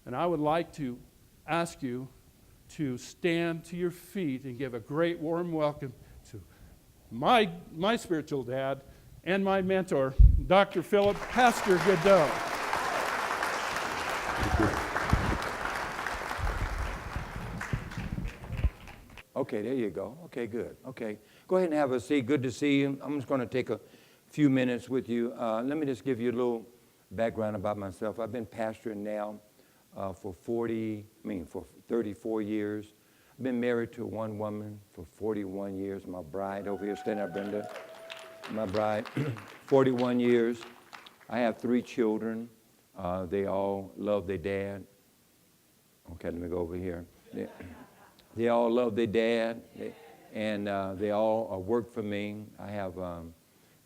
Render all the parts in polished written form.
And I would like to ask you to stand to your feet and give a great warm welcome to my spiritual dad and my mentor, Dr. Phillip Pastor Goudeaux. Okay, there you go. Okay, good. Okay, go ahead and have a seat. Good to see you. I'm just going to take a few minutes with you. Let me just give you a little background about myself. I've been pastoring now for 34 years. I've been married to one woman for 41 years. My bride over here, stand up, Brenda. My bride, 41 years. I have 3 children. They all love their dad. Okay, let me go over here. They all love their dad, and they all work for me. I have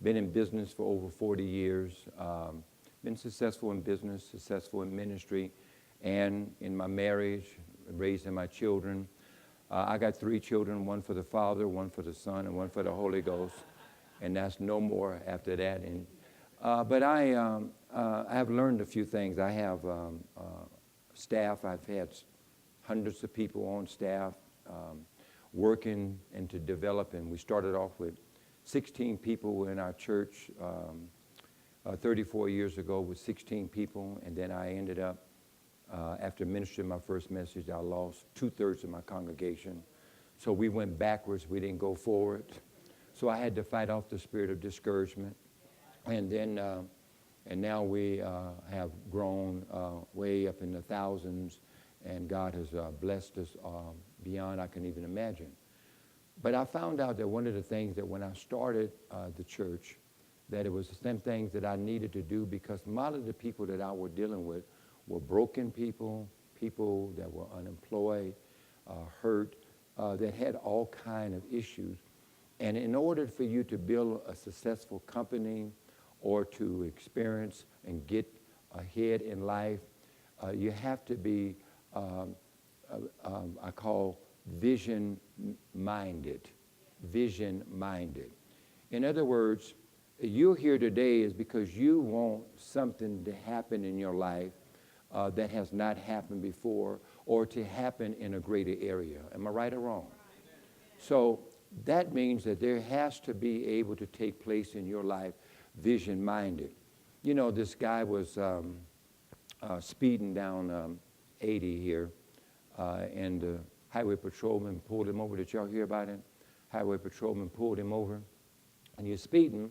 been in business for over 40 years, been successful in business, successful in ministry, and in my marriage, raising my children. I got 3 children, one for the Father, one for the Son, and one for the Holy Ghost, and that's no more after that. And, but I have learned a few things. I have staff. I've had hundreds of people on staff working and to develop. And we started off with 16 people in our church 34 years ago with 16 people. And then I ended up, after ministering my first message, I lost 2/3 of my congregation. So we went backwards. We didn't go forward. So I had to fight off the spirit of discouragement. And then, and now we have grown way up in the thousands. And God has blessed us beyond I can even imagine. But I found out that one of the things that when I started the church, that it was the same things that I needed to do, because a lot of the people that I was dealing with were broken people, people that were unemployed, hurt, that had all kind of issues. And in order for you to build a successful company or to experience and get ahead in life, you have to be I call vision-minded. Vision-minded. In other words, you're here today is because you want something to happen in your life that has not happened before, or to happen in a greater area. Am I right or wrong? So that means that there has to be able to take place in your life vision-minded. You know, this guy was speeding down 80 here, and the highway patrolman pulled him over. Did y'all hear about it? Highway patrolman pulled him over, and you're speeding,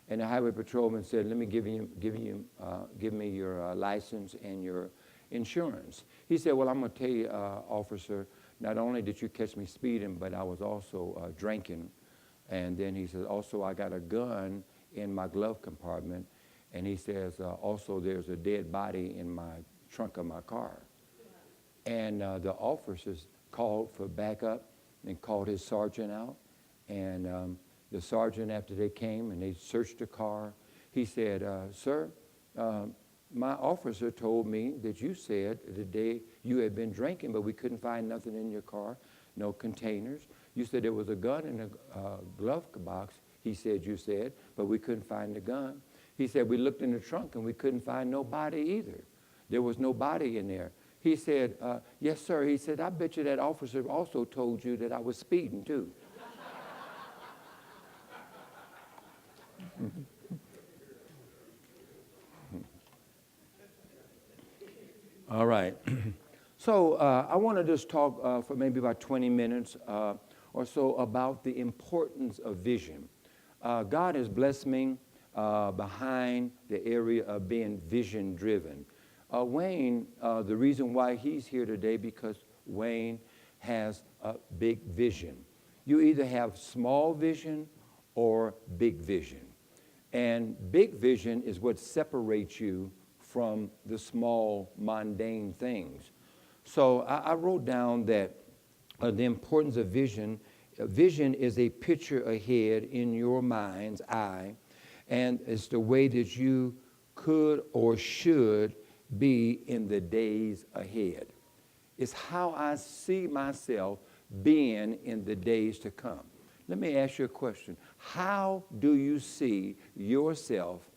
and the highway patrolman said, "Let me give me your license and your insurance." He said, "Well, I'm going to tell you, officer, not only did you catch me speeding, but I was also drinking." And then he says, "Also, I got a gun in my glove compartment," and he says, "Also, there's a dead body in my trunk of my car." And the officers called for backup and called his sergeant out. And the sergeant, after they came and they searched the car, he said, "Sir, my officer told me that you said the day you had been drinking, but we couldn't find nothing in your car, no containers. You said there was a gun in the glove box," he said, "you said, but we couldn't find the gun." He said, "We looked in the trunk and we couldn't find no body either. There was no body in there." He said, "Yes, sir." He said, "I bet you that officer also told you that I was speeding too." All right. So I want to just talk for maybe about 20 minutes or so about the importance of vision. God has blessed me behind the area of being vision-driven. Wayne, the reason why he's here today, because Wayne has a big vision. You either have small vision or big vision. And big vision is what separates you from the small, mundane things. So I wrote down that the importance of vision. Vision is a picture ahead in your mind's eye, and it's the way that you could or should be in the days ahead. It's how I see myself being in the days to come. Let me ask you a question. How do you see yourself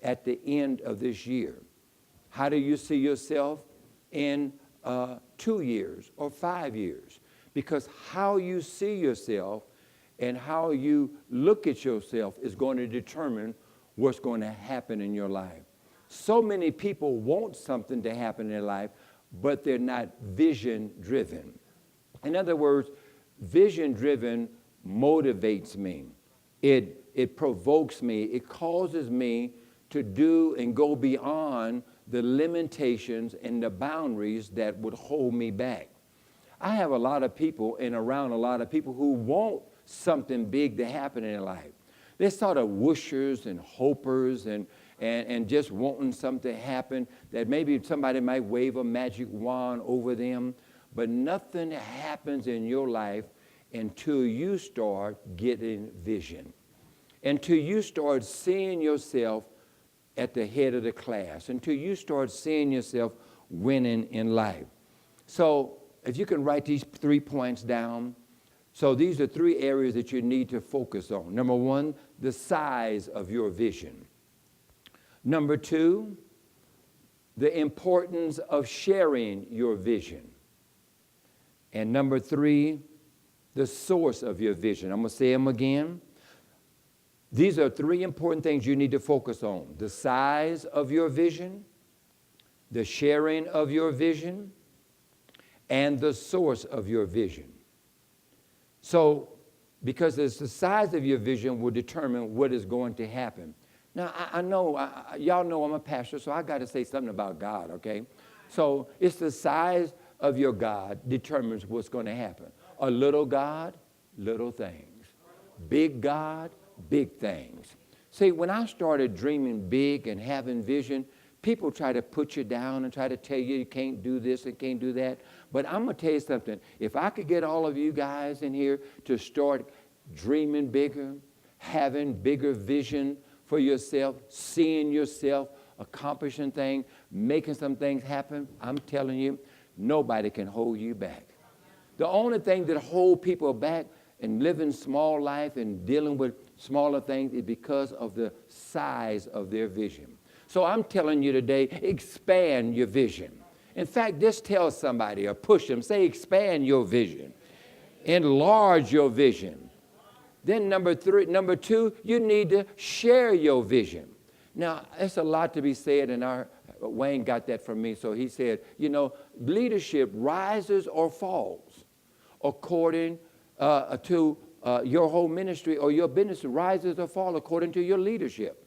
at the end of this year? How do you see yourself in 2 years or 5 years. Because how you see yourself and how you look at yourself is going to determine what's going to happen in your life. So many people want something to happen in their life, but they're not vision driven. In other words, vision driven motivates me. It provokes me. It causes me to do and go beyond the limitations and the boundaries that would hold me back. I have a lot of people and around a lot of people who want something big to happen in their life. They're sort of wishers and hopers and just wanting something to happen, that maybe somebody might wave a magic wand over them, but nothing happens in your life until you start getting vision, until you start seeing yourself at the head of the class, until you start seeing yourself winning in life. So if you can write these 3 points down. So these are 3 areas that you need to focus on. Number 1, the size of your vision. Number 2, the importance of sharing your vision. And number 3, the source of your vision. I'm going to say them again. These are 3 important things you need to focus on: the size of your vision, the sharing of your vision, and the source of your vision. So, because it's the size of your vision will determine what is going to happen. Now, I know, y'all know I'm a pastor, so I got to say something about God, okay? So, it's the size of your God determines what's going to happen. A little God, little things. Big God, big things. See, when I started dreaming big and having vision, people try to put you down and try to tell you you can't do this and can't do that. But I'm going to tell you something. If I could get all of you guys in here to start dreaming bigger, having bigger vision for yourself, seeing yourself accomplishing things, making some things happen, I'm telling you, nobody can hold you back. The only thing that hold people back and living small life and dealing with smaller things is because of the size of their vision. So I'm telling you today, expand your vision. In fact, just tell somebody or push them, say expand your vision. Enlarge your vision. Then number 2, you need to share your vision. Now, it's a lot to be said, and Wayne got that from me. So he said, leadership rises or falls according to your whole ministry, or your business rises or falls according to your leadership.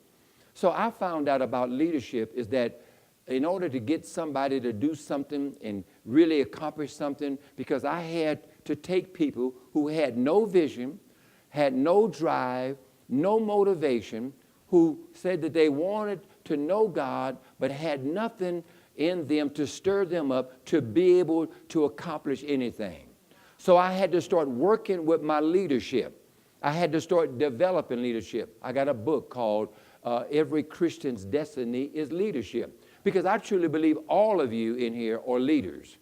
So I found out about leadership is that in order to get somebody to do something and really accomplish something, because I had to take people who had no vision, had no drive, no motivation, who said that they wanted to know God but had nothing in them to stir them up to be able to accomplish anything. So I had to start working with my leadership. I had to start developing leadership. I got a book called Every Christian's Destiny is Leadership, because I truly believe all of you in here are leaders.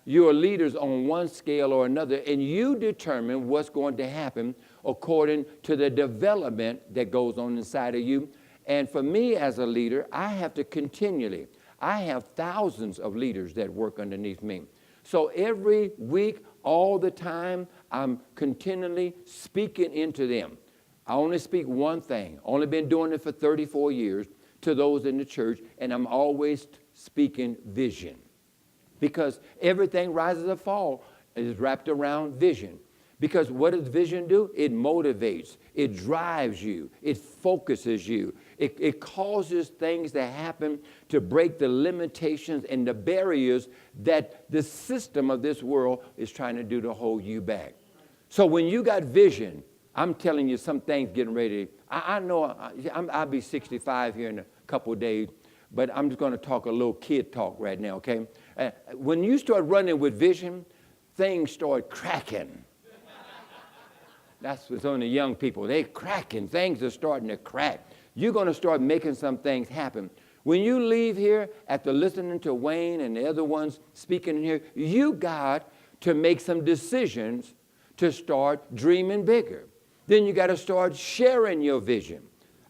You are leaders on one scale or another, and you determine what's going to happen according to the development that goes on inside of you. And for me as a leader, I have thousands of leaders that work underneath me. So every week, all the time, I'm continually speaking into them. I only speak one thing. Only been doing it for 34 years to those in the church, and I'm always speaking vision. Because everything rises or falls is wrapped around vision. Because what does vision do? It motivates, it drives you, it focuses you. It causes things to happen to break the limitations and the barriers that the system of this world is trying to do to hold you back. So when you got vision, I'm telling you, some things getting ready. I know I'll be 65 here in a couple of days, but I'm just going to talk a little kid talk right now, okay? When you start running with vision, things start cracking. That's what's on the young people. They're cracking. Things are starting to crack. You're going to start making some things happen. When you leave here after listening to Wayne and the other ones speaking in here, you got to make some decisions to start dreaming bigger. Then you got to start sharing your vision.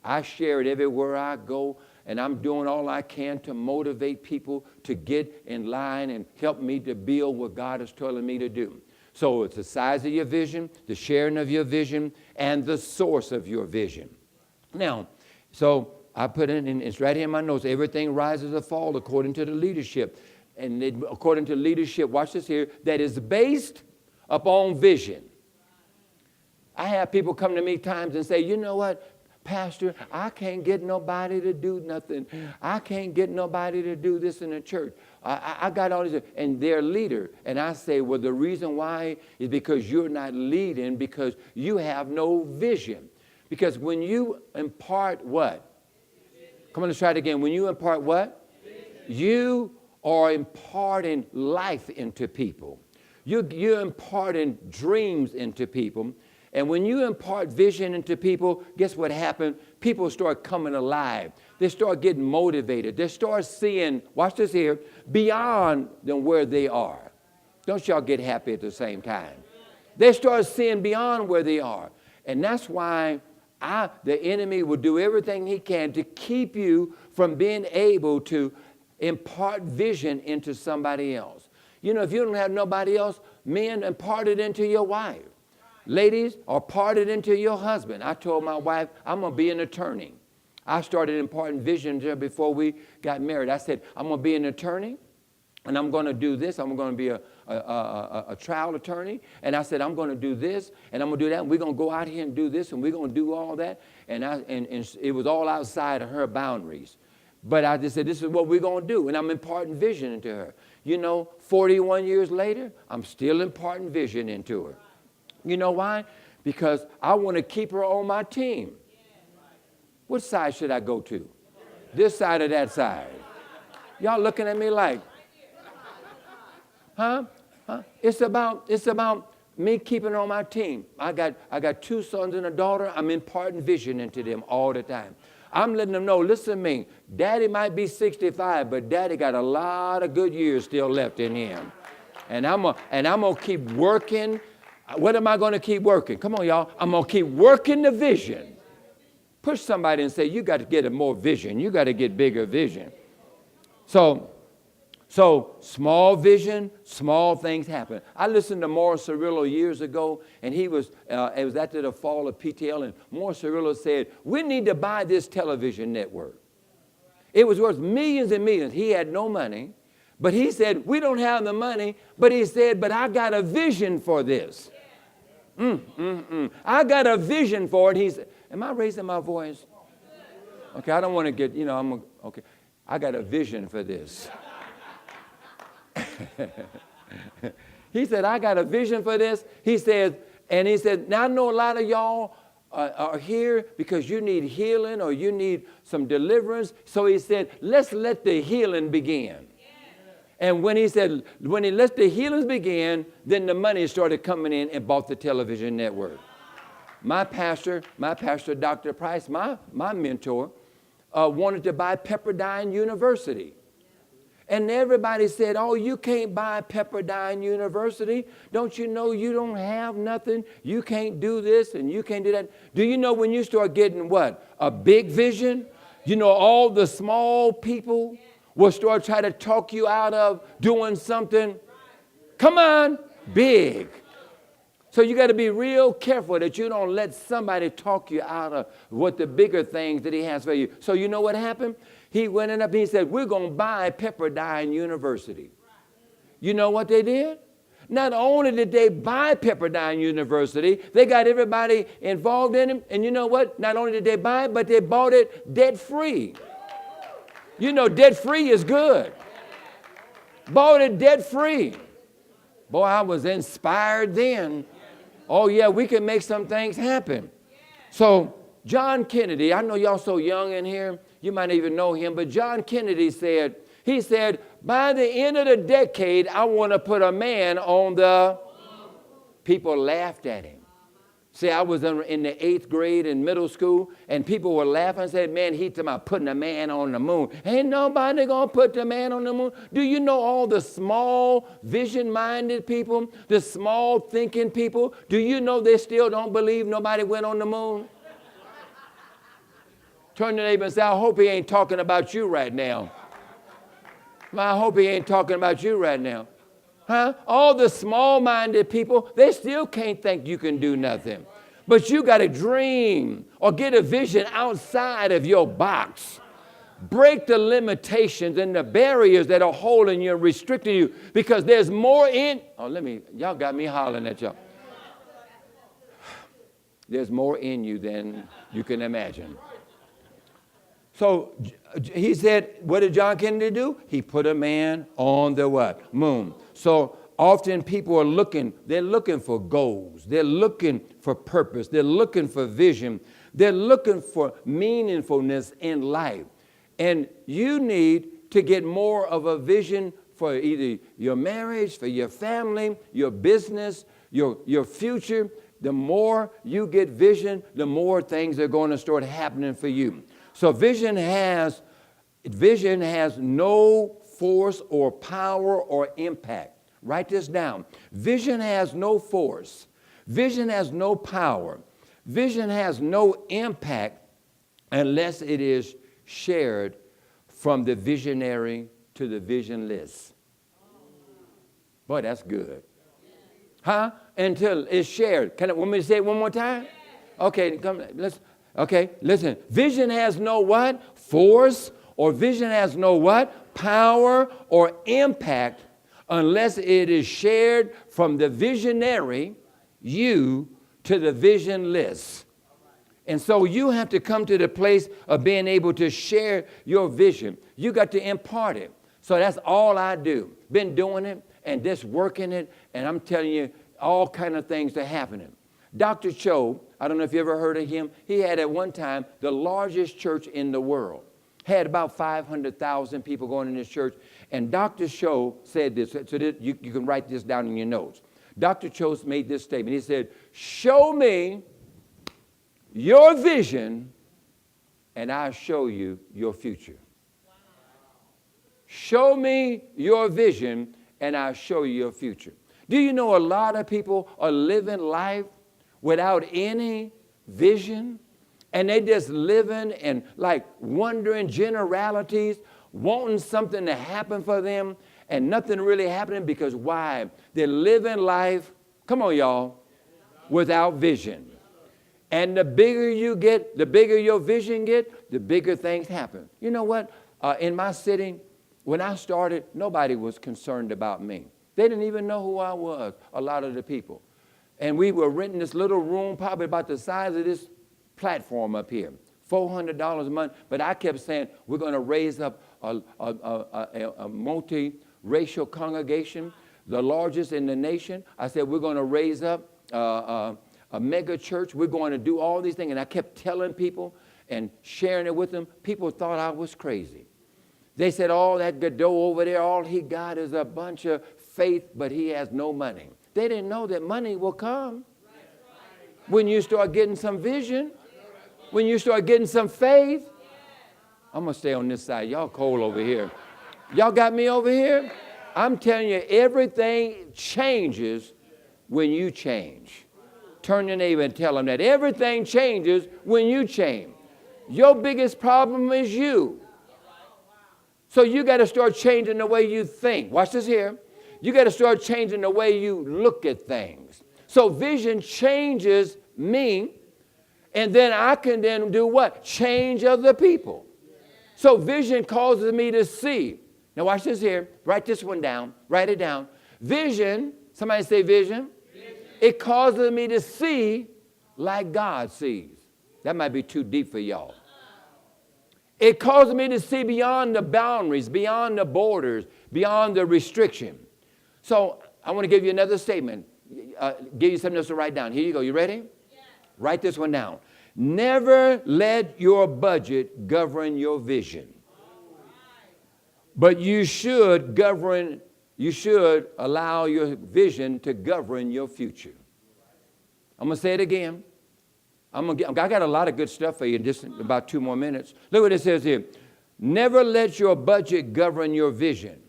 I share it everywhere I go. and I'm doing all I can to motivate people to get in line and help me to build what God is telling me to do. So it's the size of your vision, the sharing of your vision, and the source of your vision. Now, so I put it in, it's right here in my notes. Everything rises or falls according to the leadership. And according to leadership, watch this here, that is based upon vision. I have people come to me times and say, you know what, Pastor, I can't get nobody to do nothing. I can't get nobody to do this in the church. I got all this, and they're a leader. And I say, well, the reason why is because you're not leading, because you have no vision. Because when you impart what? Come on, let's try it again. When you impart what? You are imparting life into people. You're imparting dreams into people. And when you impart vision into people, guess what happens? People start coming alive. They start getting motivated. They start seeing, watch this here, beyond than where they are. Don't y'all get happy at the same time? They start seeing beyond where they are. And that's why the enemy will do everything he can to keep you from being able to impart vision into somebody else. You know, if you don't have nobody else, men, impart it into your wife. Ladies, impart it into your husband. I told my wife, I'm going to be an attorney. I started imparting vision to her before we got married. I said, I'm going to be an attorney, and I'm going to do this. I'm going to be a trial attorney. And I said, I'm going to do this, and I'm going to do that. And we're going to go out here and do this, and we're going to do all that. And it was all outside of her boundaries. But I just said, this is what we're going to do. And I'm imparting vision into her. You know, 41 years later, I'm still imparting vision into her. You know why? Because I want to keep her on my team. What side should I go to? This side or that side? Y'all looking at me like, huh? It's about me keeping her on my team. I got 2 sons and a daughter. I'm imparting vision into them all the time. I'm letting them know, listen to me, Daddy might be 65, but Daddy got a lot of good years still left in him. And I'm gonna keep working. What am I going to keep working? Come on, y'all. I'm going to keep working the vision. Push somebody and say, you got to get more vision. You got to get bigger vision. So small vision, small things happen. I listened to Morris Cerullo years ago, and it was after the fall of PTL, and Morris Cerullo said, we need to buy this television network. It was worth millions and millions. He had no money. But he said, we don't have the money. But he said, but I got a vision for this. I got a vision for it. He said, am I raising my voice? Okay, I don't want to get, okay. I got a vision for this. He said, I got a vision for this. He said, now I know a lot of y'all are here because you need healing or you need some deliverance. So he said, let's let the healing begin. And when he let the healings begin, then the money started coming in and bought the television network. My pastor, Dr. Price, my mentor, wanted to buy Pepperdine University. And everybody said, oh, you can't buy Pepperdine University. Don't you know you don't have nothing? You can't do this and you can't do that. Do you know when you start getting what? A big vision? You know, all the small people will start trying to talk you out of doing something. Come on, big. So you got to be real careful that you don't let somebody talk you out of what the bigger things that he has for you. So you know what happened? He went up and he said, we're going to buy Pepperdine University. You know what they did? Not only did they buy Pepperdine University, they got everybody involved in it. And you know what? Not only did they buy it, but they bought it debt-free. You know, debt-free is good. Bought it debt-free. Boy, I was inspired then. Oh, yeah, we can make some things happen. So John Kennedy, I know y'all so young in here, you might even know him, but John Kennedy said, by the end of the decade, I want to put a man on the... People laughed at him. See, I was in the 8th grade in middle school, and people were laughing and said, man, he's talking about putting a man on the moon. Ain't nobody going to put the man on the moon. Do you know all the small vision-minded people, the small thinking people? Do you know they still don't believe nobody went on the moon? Turn to the neighbor and say, I hope he ain't talking about you right now. I hope he ain't talking about you right now. Huh? All the small-minded people, they still can't think you can do nothing. But you got to dream or get a vision outside of your box. Break the limitations and the barriers that are holding you and restricting you, because there's more in. Y'all got me hollering at y'all. There's more in you than you can imagine. So he said, what did John Kennedy do? He put a man on the what? Moon. So often people are they're looking for goals. They're looking for purpose. They're looking for vision. They're looking for meaningfulness in life. And you need to get more of a vision for either your marriage, for your family, your business, your future. The more you get vision, the more things are going to start happening for you. So vision has no force or power or impact. Write this down. Vision has no force. Vision has no power. Vision has no impact unless it is shared from the visionary to the visionless. Boy, that's good. Huh? Until it's shared. Want me to say it one more time? Okay, listen. Vision has no what? Force, or vision has no what? Power or impact unless it is shared from the visionary, you, to the visionless. And so you have to come to the place of being able to share your vision. You got to impart it. So that's all I do. Been doing it and just working it, and I'm telling you, all kind of things are happening. Dr. Cho, I don't know if you ever heard of him. He had at one time the largest church in the world. Had about 500,000 people going in this church. And Dr. Cho said this, so that you can write this down in your notes. Dr. Cho made this statement. He said, show me your vision and I'll show you your future. Wow. Show me your vision and I'll show you your future. Do you know a lot of people are living life without any vision? And they just living and like wondering generalities, wanting something to happen for them, and nothing really happening because why? They're living life, come on y'all, without vision. And the bigger you get, the bigger your vision get, the bigger things happen. You know what? In my city, when I started, nobody was concerned about me. They didn't even know who I was, a lot of the people. And we were renting this little room, probably about the size of this platform up here, $400 a month. But I kept saying, we're going to raise up a multi-racial congregation, the largest in the nation. I said, we're going to raise up a mega church. We're going to do all these things. And I kept telling people and sharing it with them. People thought I was crazy. They said, oh, that Goudeaux over there, all he got is a bunch of faith, but he has no money. They didn't know that money will come when you start getting some vision, when you start getting some faith. I'm going to stay on this side. Y'all cold over here. Y'all got me over here? I'm telling you, everything changes when you change. Turn your neighbor and tell them that everything changes when you change. Your biggest problem is you. So you got to start changing the way you think. Watch this here. You got to start changing the way you look at things. So vision changes me, and then I can then do what? Change other people. So vision causes me to see. Now watch this here. Write this one down. Write it down. Vision, somebody say vision. It causes me to see like God sees. That might be too deep for y'all. It causes me to see beyond the boundaries, beyond the borders, beyond the restriction. So I want to give you another statement. Give you something else to write down. Here you go. You ready? Yeah. Write this one down. Never let your budget govern your vision. But you should allow your vision to govern your future. I'm going to say it again. I got a lot of good stuff for you in just about 2 more minutes. Look what it says here. Never let your budget govern your vision,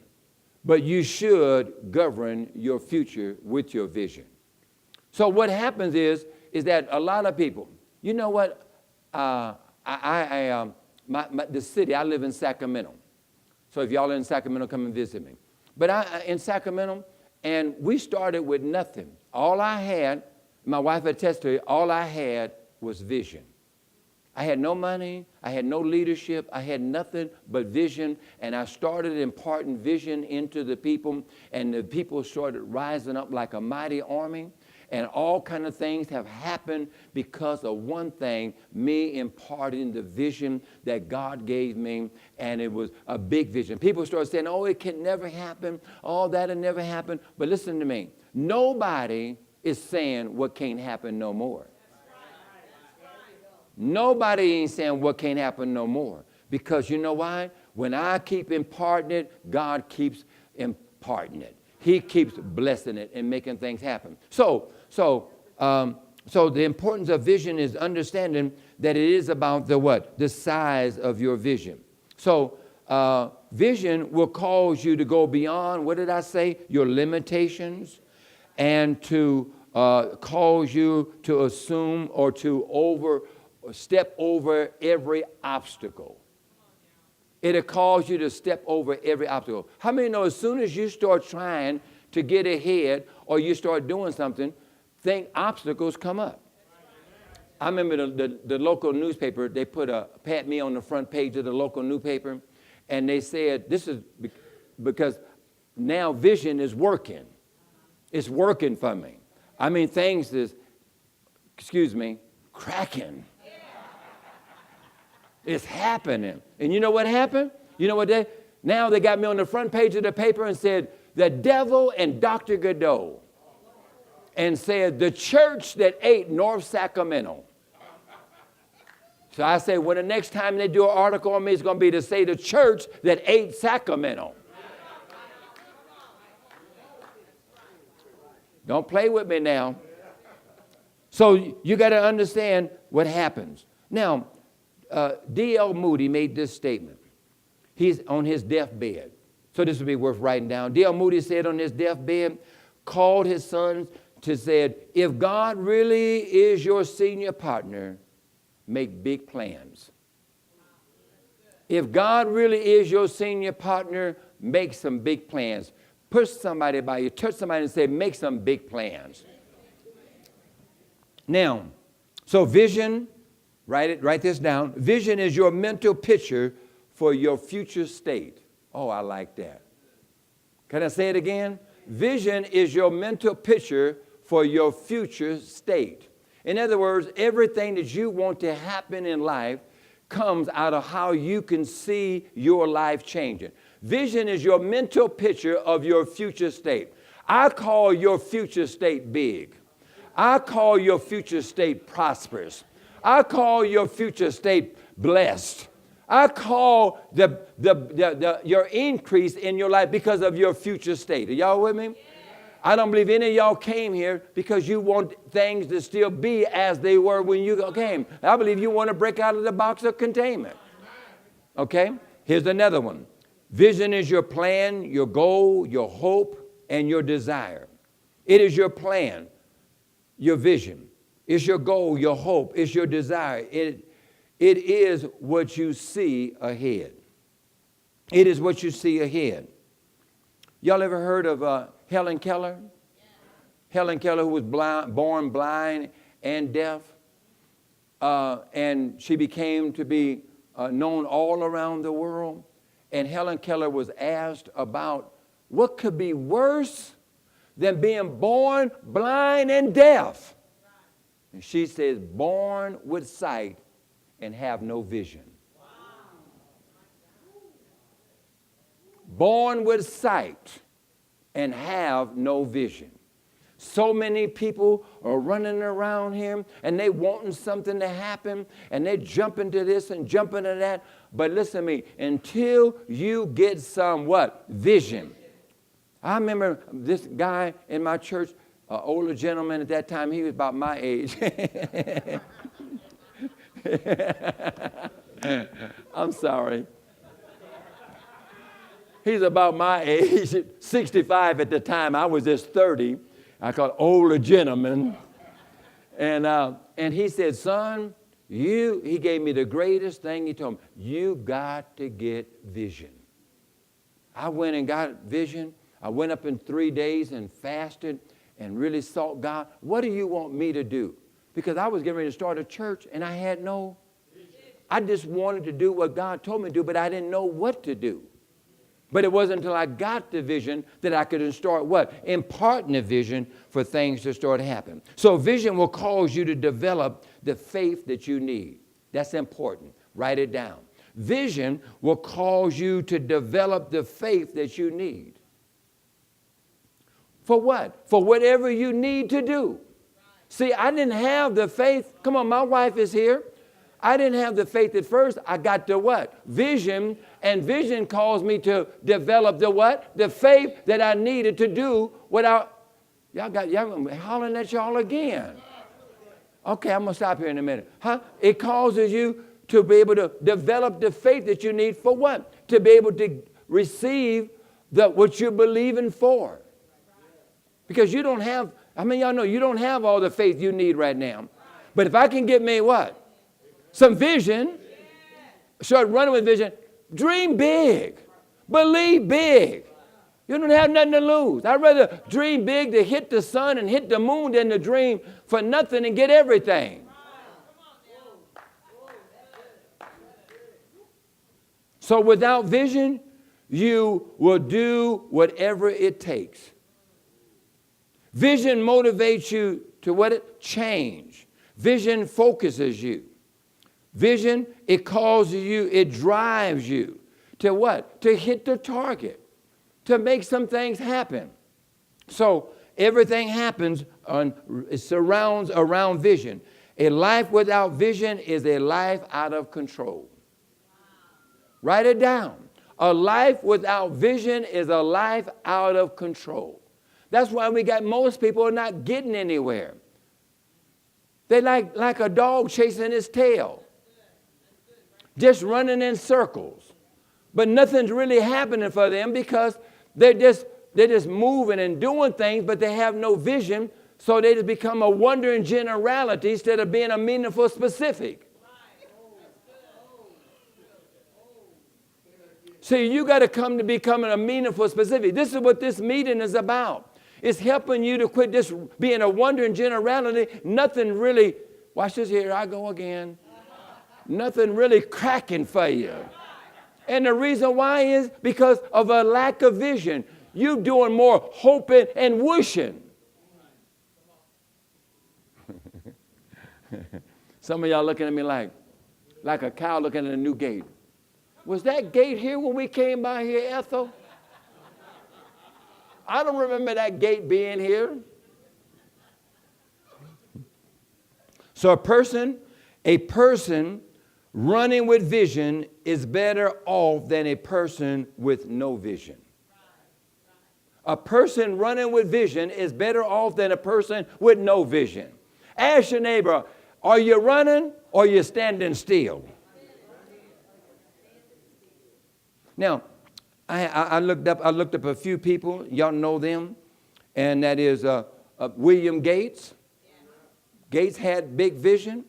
but you should govern your future with your vision. So what happens is that a lot of people, you know what? the city, I live in Sacramento. So if y'all are in Sacramento, come and visit me. But in Sacramento, and we started with nothing. All I had, my wife attested to it, all I had was vision. I had no money, I had no leadership, I had nothing but vision, and I started imparting vision into the people, and the people started rising up like a mighty army, and all kind of things have happened because of one thing, me imparting the vision that God gave me, and it was a big vision. People started saying, oh, it can never happen, oh, that'll never happen, but listen to me, nobody is saying what can't happen no more. Nobody ain't saying what can't happen no more. Because you know why? When I keep imparting it, God keeps imparting it. He keeps blessing it and making things happen. So the importance of vision is understanding that it is about the what? The size of your vision. So vision will cause you to go beyond, what did I say? Your limitations, and to cause you to assume or to step over every obstacle. It'll cause you to step over every obstacle. How many know as soon as you start trying to get ahead or you start doing something, obstacles come up? I remember the local newspaper, they put pat me on the front page of the local newspaper, and they said, this is because now vision is working. It's working for me. I mean, things is, cracking. It's happening. And you know what happened? You know what now they got me on the front page of the paper and said, the devil and Dr. Goudeaux. And said, the church that ate North Sacramento. So I say, well, the next time they do an article on me, it's going to be to say the church that ate Sacramento. Don't play with me now. So you got to understand what happens. Now, D.L. Moody made this statement. He's on his deathbed. So this would be worth writing down. D.L. Moody said on his deathbed, called his sons to say, if God really is your senior partner, make big plans. If God really is your senior partner, make some big plans. Push somebody by you, touch somebody and say, make some big plans. Now, so vision, write this down. Vision is your mental picture for your future state. Oh, I like that. Can I say it again? Vision is your mental picture for your future state. In other words, everything that you want to happen in life comes out of how you can see your life changing. Vision is your mental picture of your future state. I call your future state big. I call your future state prosperous. I call your future state blessed. I call your increase in your life because of your future state. Are y'all with me? Yeah. I don't believe any of y'all came here because you want things to still be as they were when you came. I believe you want to break out of the box of containment. Okay? Here's another one. Vision is your plan, your goal, your hope, and your desire. It is your plan, your vision. It's your goal, your hope. It's your desire. It is what you see ahead. It is what you see ahead. Y'all ever heard of Helen Keller? Yeah. Helen Keller, who was born blind and deaf. And she became to be known all around the world. And Helen Keller was asked about what could be worse than being born blind and deaf. And she says, born with sight and have no vision. Wow. Born with sight and have no vision. So many people are running around here and they wanting something to happen and they jumping to this and jumping to that. But listen to me, until you get some what? Vision. I remember this guy in my church, an older gentleman at that time, he was about my age. I'm sorry. He's about my age, 65 at the time. I was just 30. I called older gentleman. And he said, son, He gave me the greatest thing. He told me, you got to get vision. I went and got vision. I went up in 3 days and fasted and really sought God. What do you want me to do? Because I was getting ready to start a church and I had no, I just wanted to do what God told me to do, but I didn't know what to do. But it wasn't until I got the vision that I could start what? Imparting the vision for things to start happening. So vision will cause you to develop the faith that you need. That's important. Write it down. Vision will cause you to develop the faith that you need. For what? For whatever you need to do. See, I didn't have the faith. Come on, my wife is here. I didn't have the faith at first. I got the what? Vision. And vision caused me to develop the what? The faith that I needed to do what y'all hollering at y'all again. Okay, I'm going to stop here in a minute. It causes you to be able to develop the faith that you need for what? To be able to receive what you're believing for. Because you don't have, y'all know you don't have all the faith you need right now. But if I can get me what? Some vision, start running with vision, dream big, believe big. You don't have nothing to lose. I'd rather dream big to hit the sun and hit the moon than to dream for nothing and get everything. So without vision, you will do whatever it takes. Vision motivates you to what? Change. Vision focuses you. Vision, it causes you, it drives you to what? To hit the target, to make some things happen. So everything happens, it surrounds around vision. A life without vision is a life out of control. Write it down. A life without vision is a life out of control. That's why we got most people are not getting anywhere. They're like a dog chasing his tail, just running in circles. But nothing's really happening for them because they're just moving and doing things, but they have no vision, so they just become a wandering generality instead of being a meaningful specific. See, you got to come to becoming a meaningful specific. This is what this meeting is about. It's helping you to quit this being a wandering generality. Nothing really, watch this here, I go again. Nothing really cracking for you. And the reason why is because of a lack of vision. You doing more hoping and wishing. Some of y'all looking at me like a cow looking at a new gate. Was that gate here when we came by here, Ethel? I don't remember that gate being here. So a person running with vision is better off than a person with no vision. A person running with vision is better off than a person with no vision. Ask your neighbor, are you running or are you standing still? Now, I looked up a few people, y'all know them, and that is William Gates. Gates had big vision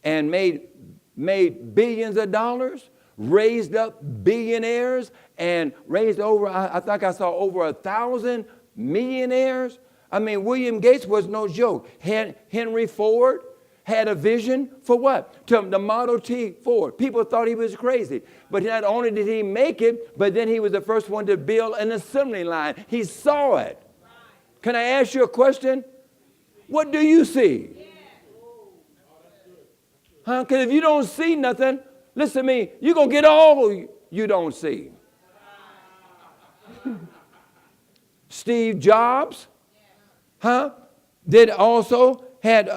and made billions of dollars, raised up billionaires, and raised over, I think I saw over 1,000 millionaires. I mean, William Gates was no joke. Henry Ford had a vision for what? To the Model T Ford. People thought he was crazy. But not only did he make it, but then he was the first one to build an assembly line. He saw it. Can I ask you a question? What do you see? Because if you don't see nothing, listen to me, you're going to get all you don't see. Steve Jobs, did also had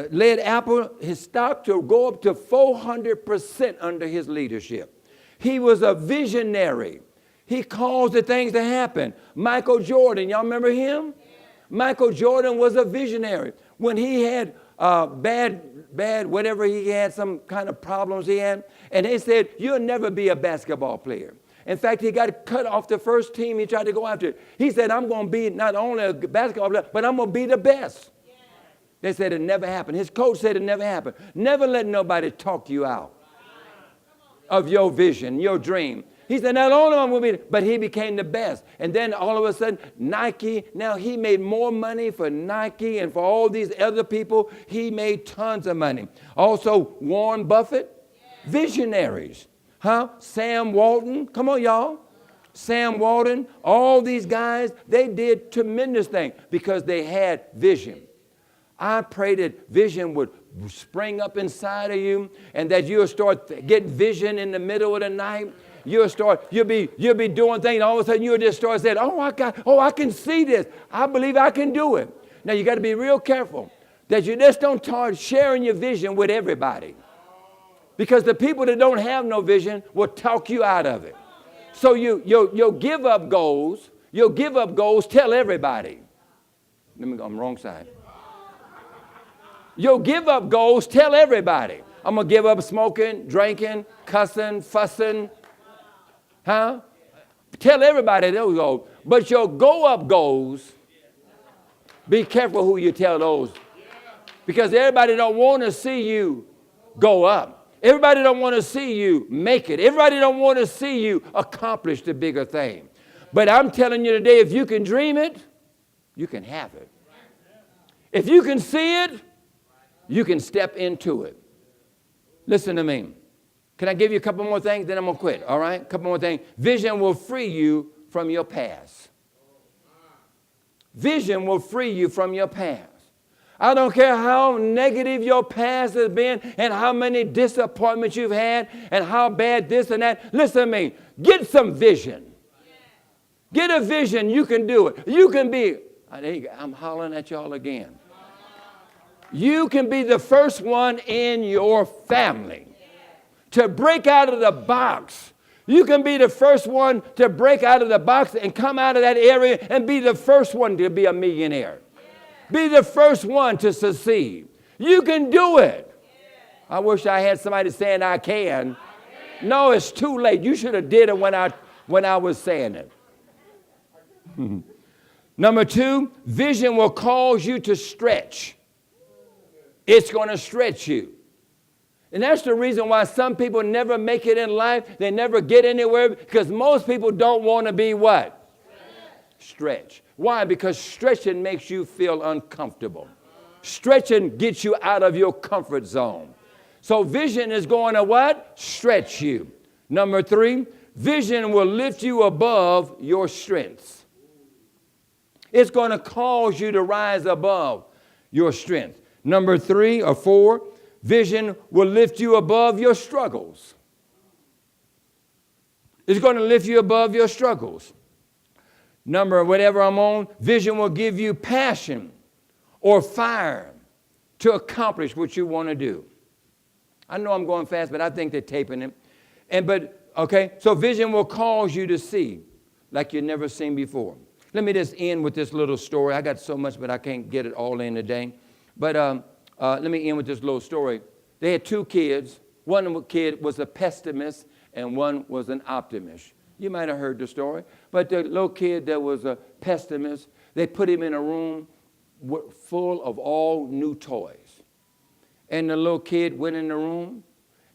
led Apple, his stock to go up to 400% under his leadership. He was a visionary. He caused the things to happen. Michael Jordan, y'all remember him? Yeah. Michael Jordan was a visionary. When he had bad, whatever he had, some kind of problems he had, and they said, you'll never be a basketball player. In fact, he got cut off the first team he tried to go after. He said, I'm going to be not only a basketball player, but I'm going to be the best. They said it never happened. His coach said it never happened. Never let nobody talk you out of your vision, your dream. He said, not only am I going to be, but he became the best. And then all of a sudden, Nike, now he made more money for Nike and for all these other people. He made tons of money. Also, Warren Buffett, visionaries. Sam Walton, come on, y'all. Sam Walton, all these guys, they did tremendous things because they had vision. I pray that vision would spring up inside of you and that you'll start getting vision in the middle of the night. You'll be doing things, and all of a sudden you'll just start saying, I can see this. I believe I can do it. Now you got to be real careful that you just don't start sharing your vision with everybody. Because the people that don't have no vision will talk you out of it. So you'll give up goals. You'll give up goals, tell everybody. Let me go on the wrong side. You'll give up goals, tell everybody. I'm going to give up smoking, drinking, cussing, fussing. Tell everybody those goals. But your go up goals, be careful who you tell those. Because everybody don't want to see you go up. Everybody don't want to see you make it. Everybody don't want to see you accomplish the bigger thing. But I'm telling you today, if you can dream it, you can have it. If you can see it, you can step into it. Listen to me. Can I give you a couple more things? Then I'm going to quit, all right? A couple more things. Vision will free you from your past. Vision will free you from your past. I don't care how negative your past has been and how many disappointments you've had and how bad this and that. Listen to me. Get some vision. Get a vision. You can do it. You can be, I'm hollering at y'all again. You can be the first one in your family to break out of the box. You can be the first one to break out of the box and come out of that area and be the first one to be a millionaire. Be the first one to succeed. You can do it. I wish I had somebody saying I can. No, it's too late. You should have did it when I was saying it. Number 2, vision will cause you to stretch. It's going to stretch you. And that's the reason why some people never make it in life. They never get anywhere because most people don't want to be what? Stretch. Why? Because stretching makes you feel uncomfortable. Stretching gets you out of your comfort zone. So vision is going to what? Stretch you. Number 3, vision will lift you above your strengths. It's going to cause you to rise above your strength. Number 3 or 4, vision will lift you above your struggles. It's going to lift you above your struggles. Number whatever I'm on, vision will give you passion or fire to accomplish what you want to do. I know I'm going fast, but I think they're taping it. So vision will cause you to see like you've never seen before. Let me just end with this little story. I got so much, but I can't get it all in today. But let me end with this little story. They had 2 kids. One kid was a pessimist and one was an optimist. You might have heard the story. But the little kid that was a pessimist, they put him in a room full of all new toys. And the little kid went in the room,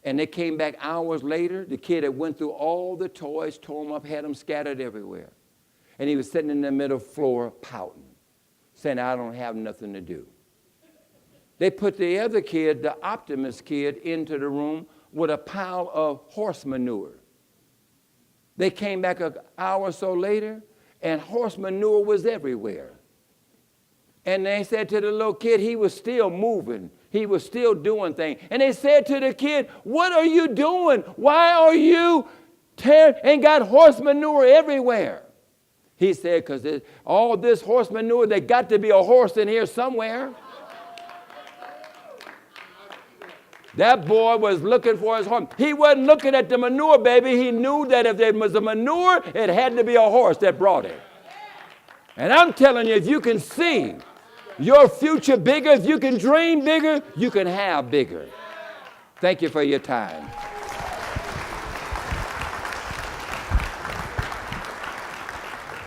and they came back hours later. The kid had went through all the toys, tore them up, had them scattered everywhere. And he was sitting in the middle floor pouting, saying, I don't have nothing to do. They put the other kid, the optimist kid, into the room with a pile of horse manure. They came back an hour or so later, and horse manure was everywhere. And they said to the little kid, he was still moving. He was still doing things. And they said to the kid, what are you doing? Why are you and got horse manure everywhere? He said, because all this horse manure, there got to be a horse in here somewhere. That boy was looking for his horse. He wasn't looking at the manure, baby. He knew that if there was a manure, it had to be a horse that brought it. And I'm telling you, if you can see your future bigger, if you can dream bigger, you can have bigger. Thank you for your time.